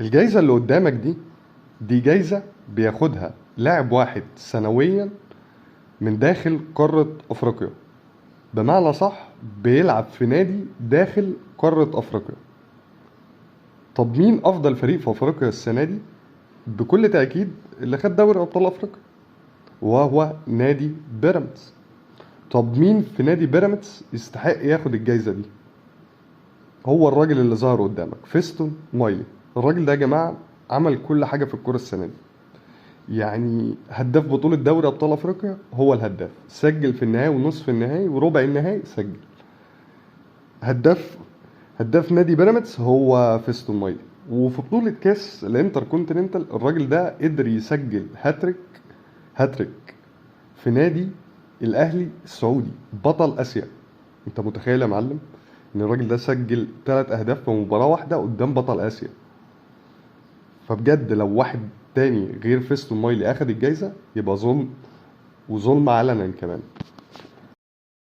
الجايزة اللي قدامك دي جايزة بياخدها لاعب واحد سنويا من داخل قارة أفريقيا. بمعنى صح بيلعب في نادي داخل قارة أفريقيا. طب مين أفضل فريق في أفريقيا السنة دي؟ بكل تأكيد اللي خد دوري أبطال أفريقيا، وهو نادي بيراميدز. طب مين في نادي بيراميدز يستحق ياخد الجايزة دي؟ هو الراجل اللي ظهر قدامك، فيستون مايلي. الراجل ده يا جماعة عمل كل حاجة في الكرة السنة دي. يعني هداف بطولة دوري أبطال أفريقيا، هو الهداف، سجل في النهائي ونصف النهائي وربع النهائي سجل. هداف نادي بيراميدز هو فيستون مايلي. وفي بطولة كاس الانتر كونتيننتال الراجل ده قدر يسجل هاتريك في نادي الأهلي السعودي بطل آسيا. انت متخيل يا معلم ان الراجل ده سجل 3 أهداف في مباراة واحدة قدام بطل آسيا؟ فبجد لو واحد تاني غير فيستون مايلي اخد الجايزة يبقى ظلم، وظلم علنا كمان.